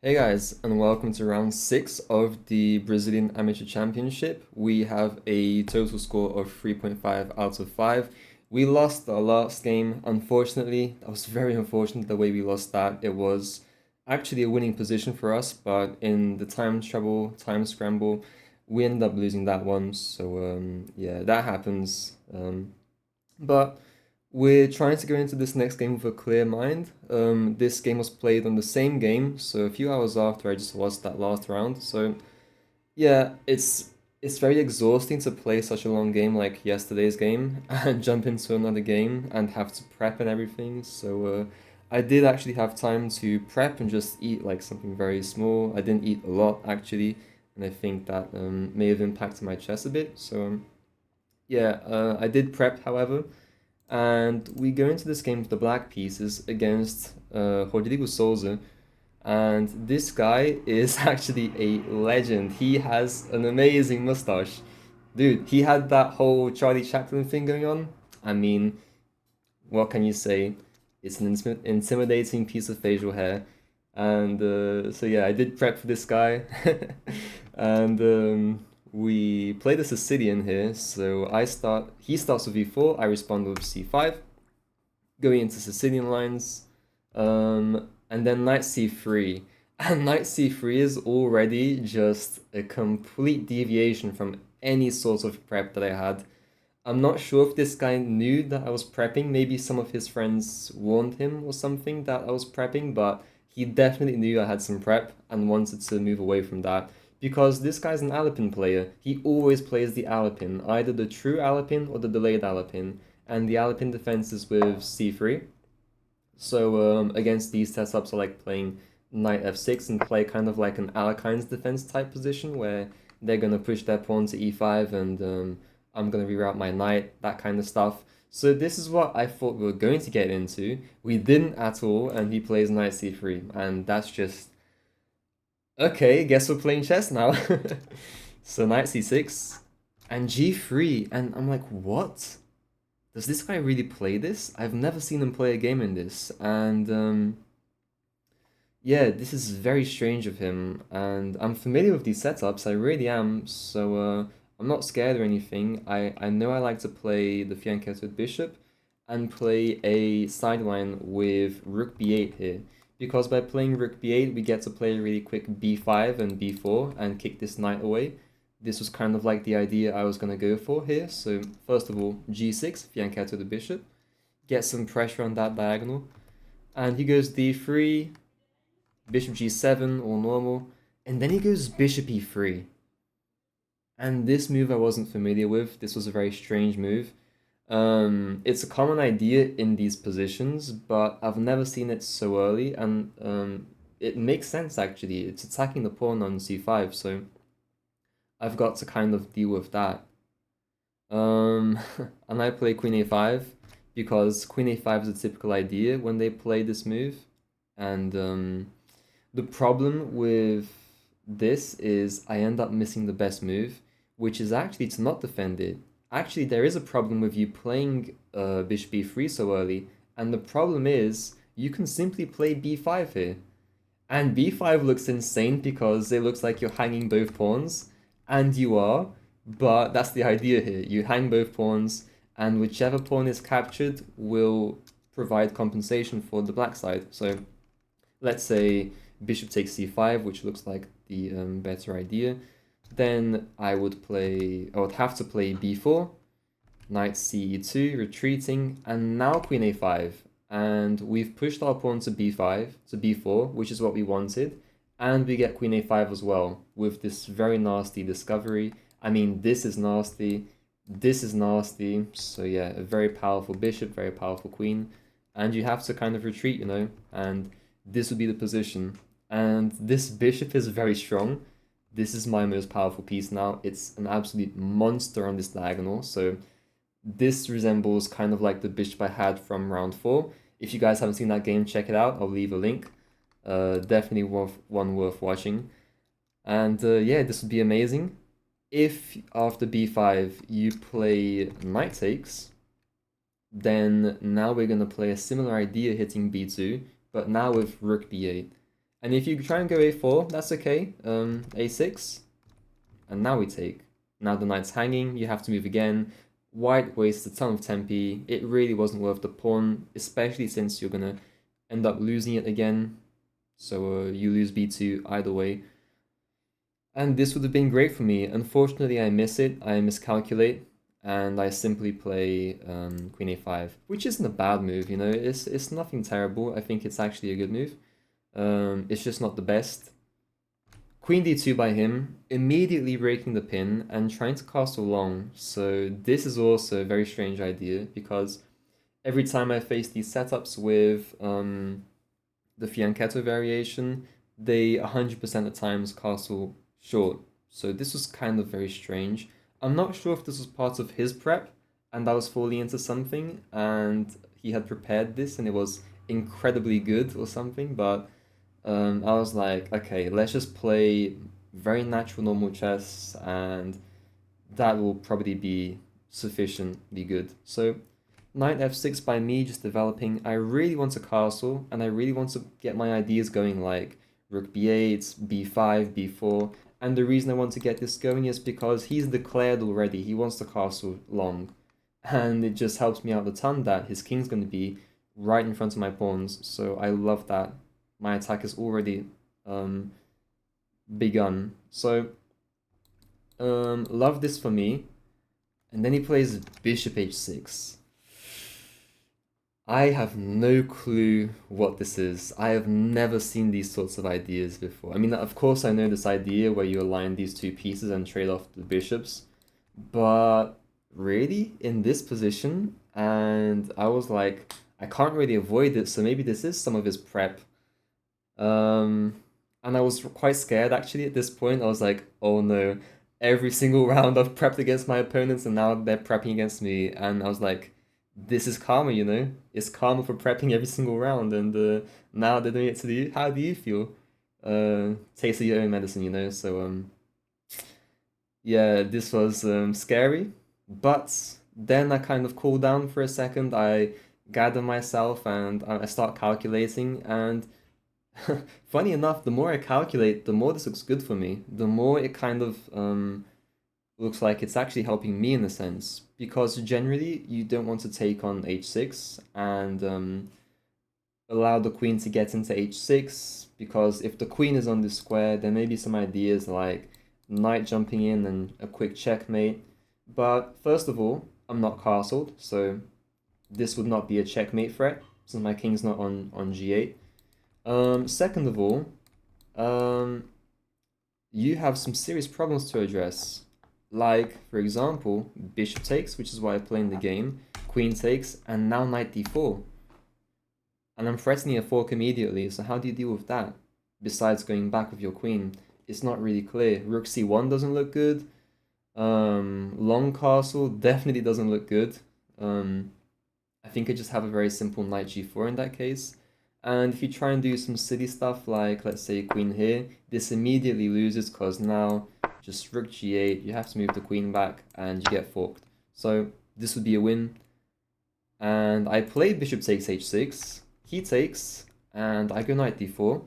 Hey guys, and welcome to round 6 of the Brazilian Amateur Championship. We have a total score of 3.5 out of 5. We lost our last game, unfortunately. That was very unfortunate the way we lost that. It was actually a winning position for us, but in the time scramble, we ended up losing that one. So, yeah, that happens. But we're trying to go into this next game with a clear mind. This game was played on the same game, so a few hours after I just lost that last round. So yeah, it's very exhausting to play such a long game like yesterday's game and jump into another game and have to prep and everything. So I did actually have time to prep and just eat like something very small. I didn't eat a lot actually, and I think that may have impacted my chest a bit. So yeah, I did prep, however. And we go into this game with the black pieces against Rodrigo Souza. And this guy is actually a legend. He has an amazing mustache. Dude, he had that whole Charlie Chaplin thing going on. I mean, what can you say? It's an intimidating piece of facial hair. And so yeah, I did prep for this guy. And we play the Sicilian here. So he starts with e4, I respond with c5, going into Sicilian lines. And then knight c3. And knight c3 is already just a complete deviation from any sort of prep that I had. I'm not sure if this guy knew that I was prepping. Maybe some of his friends warned him or something that I was prepping, but he definitely knew I had some prep and wanted to move away from that. Because this guy's an Alapin player. He always plays the Alapin, either the true Alapin or the delayed Alapin. And the Alapin defense is with c3. So against these setups, I like playing knight f6 and play kind of like an Alekhine's defense type position where they're going to push their pawn to e5 and I'm going to reroute my knight, that kind of stuff. So this is what I thought we were going to get into. We didn't at all, and he plays knight c3, and that's just... Okay, guess we're playing chess now. So knight c6 and g3, and I'm like, what? Does this guy really play this? I've never seen him play a game in this, and yeah, this is very strange of him, and I'm familiar with these setups, I really am, so I'm not scared or anything. I know I like to play the fianchettoed bishop and play a sideline with rook b8 here, because by playing rook b8 we get to play a really quick b5 and b4 and kick this knight away. This was kind of like the idea I was going to go for here, so first of all, g6, fianchetto the bishop, get some pressure on that diagonal, and he goes d3, bishop g7, all normal, and then he goes bishop e3. And this move I wasn't familiar with. This was a very strange move. It's a common idea in these positions, but I've never seen it so early, and it makes sense actually. It's attacking the pawn on c5, so I've got to kind of deal with that. Um, and I play queen a5 because queen a5 is a typical idea when they play this move, and the problem with this is I end up missing the best move, which is actually to not defend it. Actually, there is a problem with you playing bishop b3 so early, and the problem is you can simply play b5 here. And b5 looks insane because it looks like you're hanging both pawns, and you are, but that's the idea here. You hang both pawns, and whichever pawn is captured will provide compensation for the black side. So let's say bishop takes c5, which looks like the better idea. Then I would have to play b4, knight ce2, retreating, and now queen a5. And we've pushed our pawn to b5, to b4, which is what we wanted. And we get queen a5 as well, with this very nasty discovery. I mean, this is nasty, this is nasty. So yeah, a very powerful bishop, very powerful queen. And you have to kind of retreat, you know, and this would be the position. And this bishop is very strong. This is my most powerful piece now. It's an absolute monster on this diagonal. So this resembles kind of like the bishop I had from round 4. If you guys haven't seen that game, check it out. I'll leave a link. Definitely one worth watching. And yeah, this would be amazing. If after b5 you play knight takes, then now we're going to play a similar idea hitting b2, but now with rook b8. And if you try and go a4, that's okay. A6, and now we take. Now the knight's hanging, you have to move again. White wastes a ton of tempi. It really wasn't worth the pawn, especially since you're gonna end up losing it again. So you lose b2 either way. And this would have been great for me. Unfortunately, I miss it. I miscalculate, and I simply play queen a5, which isn't a bad move, you know. It's nothing terrible. I think it's actually a good move. It's just not the best. Queen d2 by him, immediately breaking the pin and trying to castle long. So this is also a very strange idea, because every time I face these setups with the fianchetto variation, they 100% of times castle short. So this was kind of very strange. I'm not sure if this was part of his prep and I was falling into something and he had prepared this and it was incredibly good or something, but I was like, okay, let's just play very natural normal chess and that will probably be sufficiently good. So knight f6 by me, just developing. I really want a castle and I really want to get my ideas going, like rook b8, b5, b4. And the reason I want to get this going is because he's declared already, he wants the castle long. And it just helps me out a ton that his king's going to be right in front of my pawns. So I love that. My attack is already begun. So love this for me. And then he plays bishop h6. I have no clue what this is. I have never seen these sorts of ideas before. I mean, of course I know this idea where you align these two pieces and trade off the bishops, but really? In this position? And I was like, I can't really avoid it, so maybe this is some of his prep. And I was quite scared actually at this point. I was like, oh no, every single round I've prepped against my opponents and now they're prepping against me. And I was like, this is karma, you know? It's karma for prepping every single round, and now they're doing it to you. How do you feel? Taste of your own medicine, you know? So, yeah, this was scary, but then I kind of cooled down for a second. I gather myself and I start calculating, and funny enough, the more I calculate, the more this looks good for me. The more it kind of looks like it's actually helping me in a sense, because generally you don't want to take on h6 and allow the queen to get into h6, because if the queen is on this square, there may be some ideas like knight jumping in and a quick checkmate. But first of all, I'm not castled, so this would not be a checkmate threat since my king's not on g8. Second of all, you have some serious problems to address. Like, for example, bishop takes, which is why I play in the game, queen takes, and now knight d4. And I'm threatening a fork immediately, so how do you deal with that? Besides going back with your queen, it's not really clear. Rook c1 doesn't look good. Long castle definitely doesn't look good. I think I just have a very simple knight g4 in that case. And if you try and do some silly stuff like, let's say, queen here, this immediately loses because now just rook g8, you have to move the queen back and you get forked. So this would be a win. And I play bishop takes h6, he takes, and I go knight d4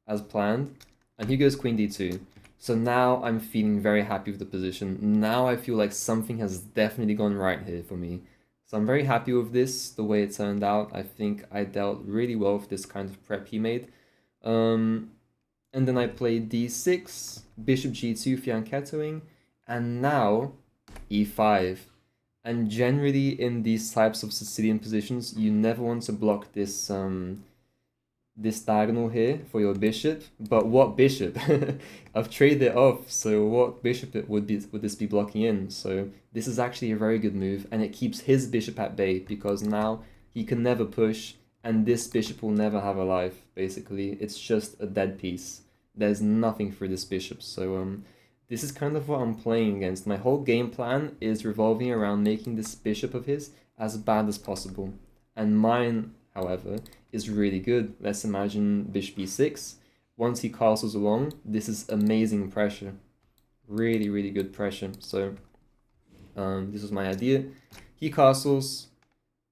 as planned, and he goes queen d2. So now I'm feeling very happy with the position. Now I feel like something has definitely gone right here for me. So I'm very happy with this, the way it turned out. I think I dealt really well with this kind of prep he made. And then I played d6, bishop g2 fianchettoing, and now e5. And generally in these types of Sicilian positions, you never want to block this this diagonal here for your bishop. But what bishop? I've traded it off, so what bishop would this be blocking in? So this is actually a very good move, and it keeps his bishop at bay, because now he can never push, and this bishop will never have a life, basically. It's just a dead piece. There's nothing for this bishop, so this is kind of what I'm playing against. My whole game plan is revolving around making this bishop of his as bad as possible. And mine, however, is really good. Let's imagine bishop e6. Once he castles along, this is amazing pressure. Really, really good pressure. So this was my idea. He castles.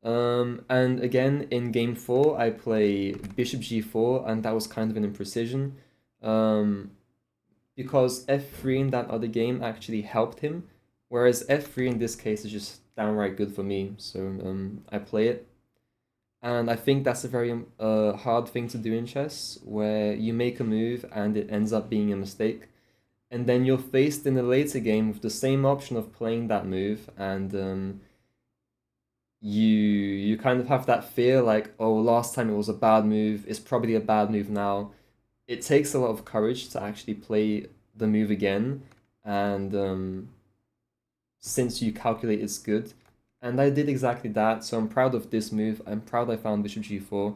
And again, in game 4, I play bishop g4, and that was kind of an imprecision. Um, because f3 in that other game actually helped him, whereas f3 in this case is just downright good for me. So I play it. And I think that's a very hard thing to do in chess, where you make a move and it ends up being a mistake. And then you're faced in a later game with the same option of playing that move, and you kind of have that fear like, oh, last time it was a bad move, it's probably a bad move now. It takes a lot of courage to actually play the move again, and since you calculate it's good. And I did exactly that, so I'm proud of this move. I'm proud I found bishop g4,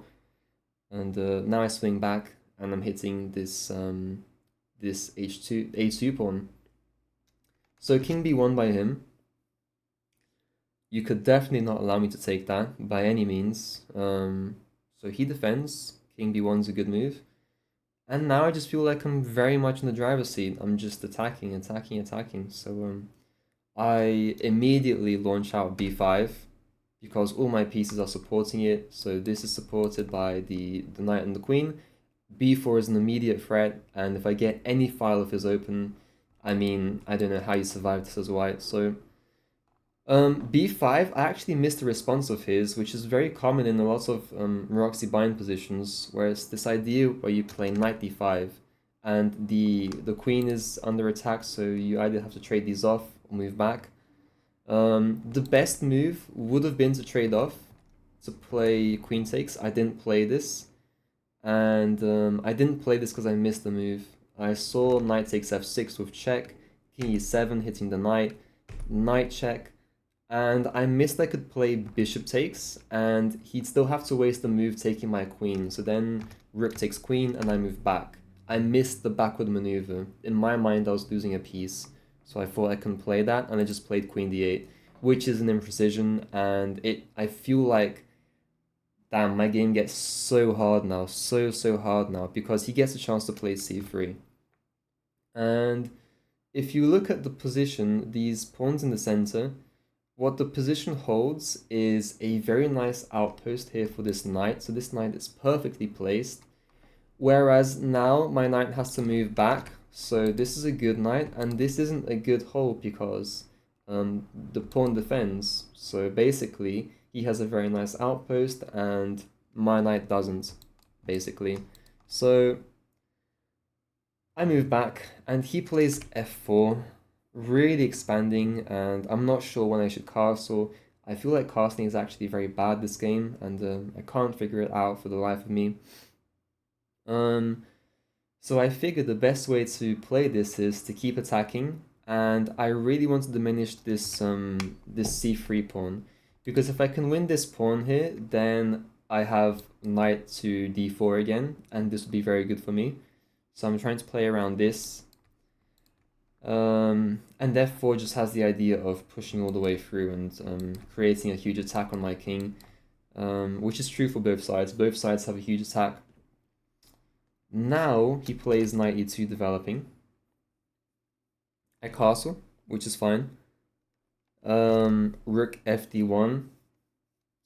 and now I swing back, and I'm hitting this this a2 pawn. So king b1 by him. You could definitely not allow me to take that by any means. So he defends. King b1 is a good move. And now I just feel like I'm very much in the driver's seat. I'm just attacking, attacking, attacking. So I immediately launch out b5 because all my pieces are supporting it. So this is supported by the knight and the queen. b4 is an immediate threat, and if I get any file of his open, I mean, I don't know how you survive this as white. So b5, I actually missed a response of his, which is very common in a lot of Roxy bind positions, where it's this idea where you play knight d5, and the queen is under attack, so you either have to trade these off or move back. The best move would have been to trade off, to play queen takes. I didn't play this, and I didn't play this because I missed the move. I saw knight takes f6 with check, king e7 hitting the knight check, and I missed I could play bishop takes, and he'd still have to waste the move taking my queen. So then rook takes queen, and I move back. I missed the backward maneuver. In my mind, I was losing a piece, so I thought I couldn't play that, and I just played queen d8, which is an imprecision, and I feel like, damn, my game gets so hard now, so hard now, because he gets a chance to play c3. And if you look at the position, these pawns in the center, what the position holds is a very nice outpost here for this knight. So this knight is perfectly placed. Whereas now my knight has to move back. So this is a good knight, and this isn't a good hold because the pawn defends. So basically, he has a very nice outpost, and my knight doesn't, basically. So I move back, and he plays f4. Really expanding, and I'm not sure when I should castle. I feel like castling is actually very bad this game, and I can't figure it out for the life of me. So I figured the best way to play this is to keep attacking, and I really want to diminish this this c3 pawn, because if I can win this pawn here, then I have knight to d4 again, and this would be very good for me. So I'm trying to play around this. And therefore just has the idea of pushing all the way through and creating a huge attack on my king, which is true for both sides. Both sides have a huge attack. Now he plays knight e2 developing. I castle, which is fine. Rook fd1.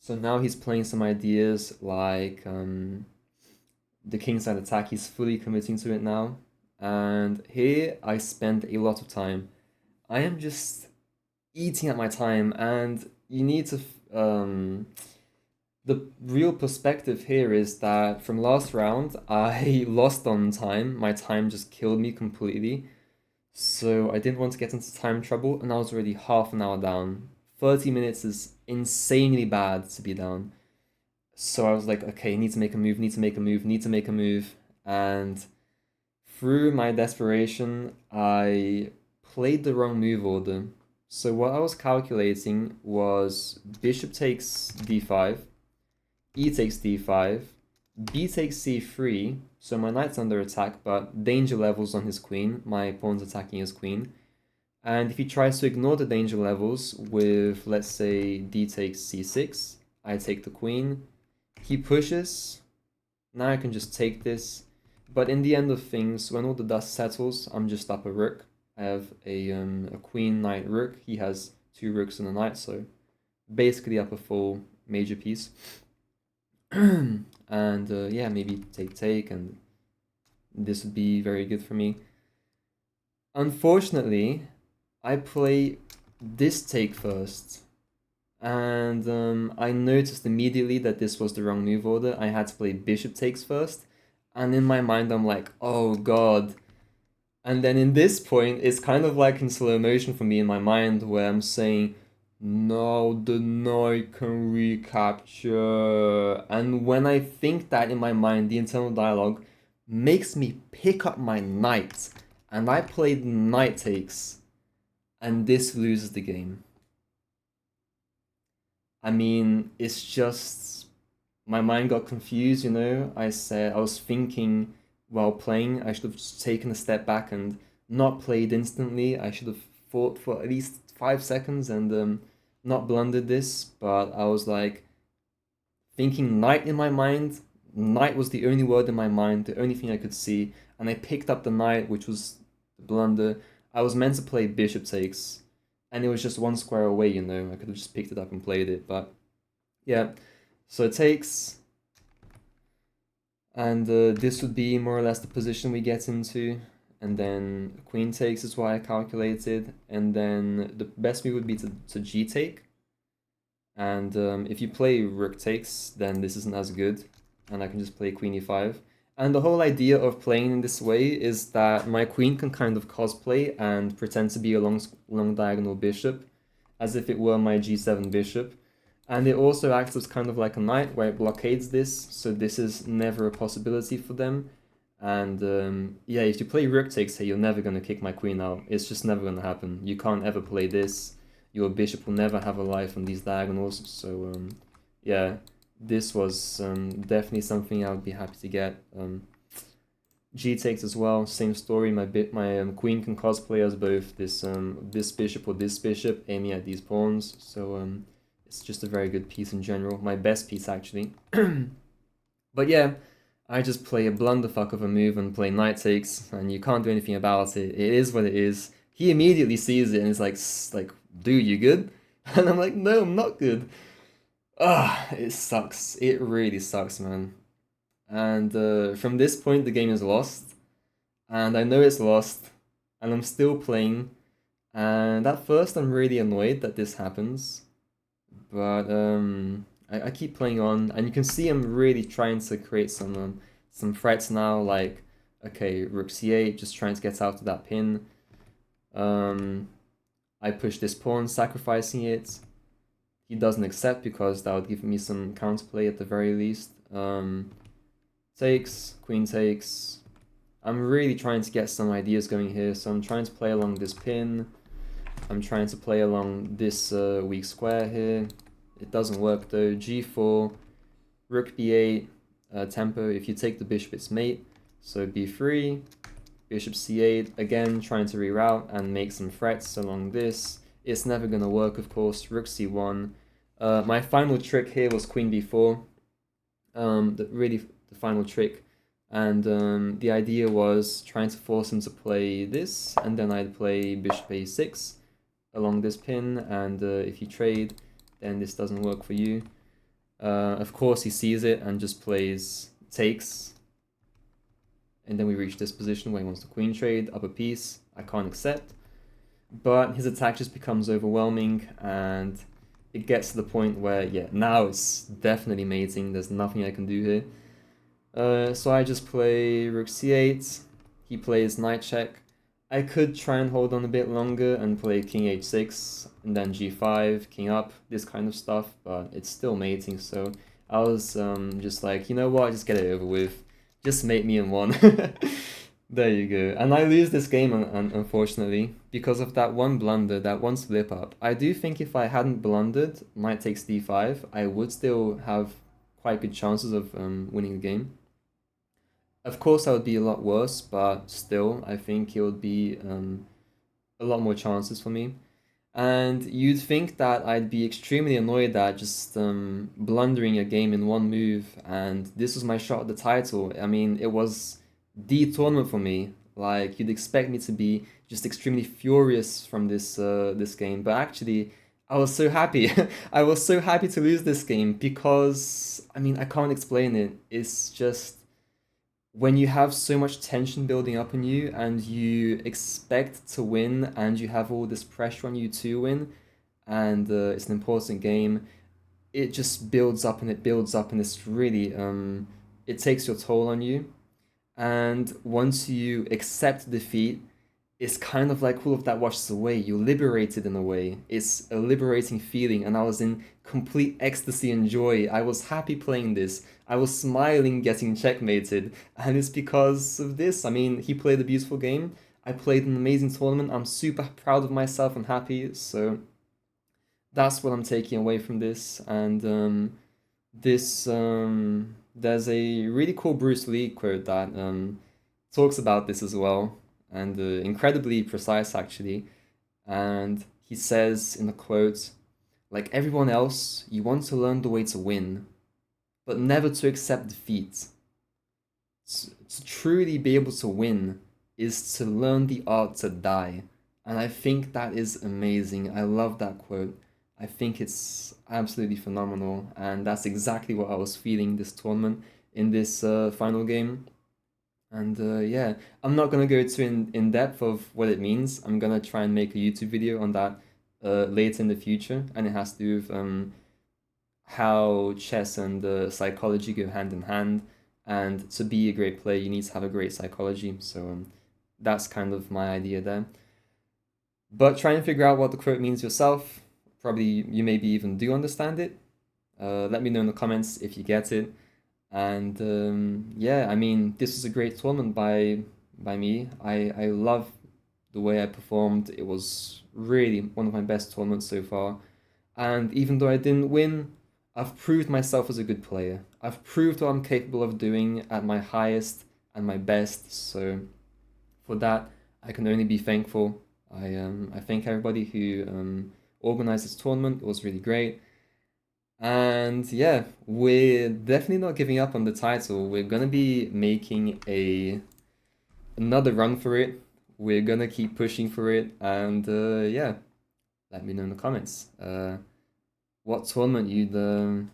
So now he's playing some ideas like the kingside attack. He's fully committing to it now. And here I spend a lot of time. I am just eating at my time, and you need to... the real perspective here is that from last round, I lost on time. My time just killed me completely. So I didn't want to get into time trouble, and I was already half an hour down. 30 minutes is insanely bad to be down. So I was like, okay, need to make a move, need to make a move, need to make a move. And through my desperation, I played the wrong move order. So what I was calculating was bishop takes d5, e takes d5, b takes c3, so my knight's under attack, but danger levels on his queen. My pawn's attacking his queen. And if he tries to ignore the danger levels with, let's say, d takes c6, I take the queen. He pushes. Now I can just take this. But in the end of things, when all the dust settles, I'm just up a rook. I have a queen, knight, rook. He has two rooks and a knight, so basically up a full major piece. And yeah, maybe take, and this would be very good for me. Unfortunately, I play this take first, and I noticed immediately that this was the wrong move order. I had to play bishop takes first, and in my mind I'm like, oh god. And then in this point, it's kind of like in slow motion for me in my mind, where I'm saying, no, the knight can recapture. And when I think that in my mind, the internal dialogue makes me pick up my knight. And I played knight takes, and this loses the game. I mean, it's just my mind got confused, you know. I was thinking while playing, I should have just taken a step back and not played instantly. I should have fought for at least 5 seconds and not blundered this. But I was like thinking knight in my mind. Knight was the only word in my mind, the only thing I could see, and I picked up the knight, which was the blunder. I was meant to play bishop takes, and it was just one square away, you know. I could have just picked it up and played it, but yeah. So it takes, and this would be more or less the position we get into, and then queen takes is what I calculated, and then the best move would be to g take, and if you play rook takes, then this isn't as good, and I can just play queen e5. And the whole idea of playing in this way is that my queen can kind of cosplay and pretend to be a long diagonal bishop, as if it were my g7 bishop. And it also acts as kind of like a knight, where it blockades this, so this is never a possibility for them. And yeah, if you play rook takes here, you're never going to kick my queen out. It's just never going to happen. You can't ever play this. Your bishop will never have a life on these diagonals, so yeah. This was definitely something I would be happy to get. G takes as well, same story. My queen can cosplay as both this bishop or this bishop, aiming at these pawns. So it's just a very good piece in general. My best piece actually. But yeah, I just play a blunderfuck of a move and play knight takes, and you can't do anything about it. It is what it is. He immediately sees it and is like, dude, you good? And I'm like, no, I'm not good. Ah, it sucks. It really sucks, man. And from this point, the game is lost. And I know it's lost. And I'm still playing. And at first, I'm really annoyed that this happens. But I keep playing on. And you can see I'm really trying to create some threats now. Like, okay, rook c8, just trying to get out of that pin. I push this pawn, sacrificing it. He doesn't accept because that would give me some counterplay at the very least. Takes, queen takes. I'm really trying to get some ideas going here, so I'm trying to play along this pin. I'm trying to play along this weak square here. It doesn't work though. G4, rook b8, tempo. If you take the bishop, it's mate. So b3, bishop c8. Again, trying to reroute and make some threats along this. It's never gonna work, of course. Rook c1. My final trick here was queen b4, the final trick, and the idea was trying to force him to play this, and then I'd play bishop a6 along this pin, and if you trade, then this doesn't work for you. Of course he sees it and just plays takes, and then we reach this position where he wants to queen trade, up a piece. I can't accept, but his attack just becomes overwhelming, and it gets to the point where, yeah, now it's definitely mating. There's nothing I can do here. So I just play rook c8. He plays knight check. I could try and hold on a bit longer and play king h6, and then g5, king up, this kind of stuff, but it's still mating, so I was just like, you know what, just get it over with. Just mate me in one. There you go. And I lose this game, unfortunately, because of that one blunder, that one slip up. I do think if I hadn't blundered knight takes d5, I would still have quite good chances of winning the game. Of course, I would be a lot worse, but still, I think it would be a lot more chances for me. And you'd think that I'd be extremely annoyed at just blundering a game in one move, and this was my shot at the title. I mean, it was the tournament for me. Like, you'd expect me to be just extremely furious from this game, but actually I was so happy. I was so happy to lose this game because, I mean, I can't explain it. It's just when you have so much tension building up in you and you expect to win and you have all this pressure on you to win, and it's an important game, it just builds up and it builds up and it's really, it takes your toll on you. And once you accept defeat, it's kind of like all of that washes away. You're liberated in a way. It's a liberating feeling, and I was in complete ecstasy and joy. I was happy playing this. I was smiling getting checkmated, and it's because of this. I mean, he played a beautiful game. I played an amazing tournament. I'm super proud of myself and happy. So that's what I'm taking away from this. And there's a really cool Bruce Lee quote that talks about this as well, and incredibly precise actually. And he says in the quote, like everyone else, you want to learn the way to win, but never to accept defeat. To truly be able to win is to learn the art to die. And I think that is amazing. I love that quote. I think it's absolutely phenomenal. And that's exactly what I was feeling this tournament in this final game. And yeah, I'm not gonna go too in depth of what it means. I'm gonna try and make a YouTube video on that later in the future, and it has to do with how chess and psychology go hand in hand. And to be a great player, you need to have a great psychology. So that's kind of my idea there. But try and figure out what the quote means yourself. Probably you maybe even do understand it. Let me know in the comments if you get it. And yeah, I mean, this was a great tournament by me. I love the way I performed. It was really one of my best tournaments so far. And even though I didn't win, I've proved myself as a good player. I've proved what I'm capable of doing at my highest and my best. So for that, I can only be thankful. I thank everybody who organized this tournament. It was really great. And yeah, we're definitely not giving up on the title. We're gonna be making another run for it. We're gonna keep pushing for it, and yeah, let me know in the comments what tournament you'd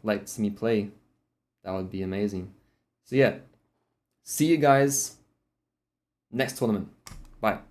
like to see me play. That would be amazing. So yeah, see you guys next tournament. Bye.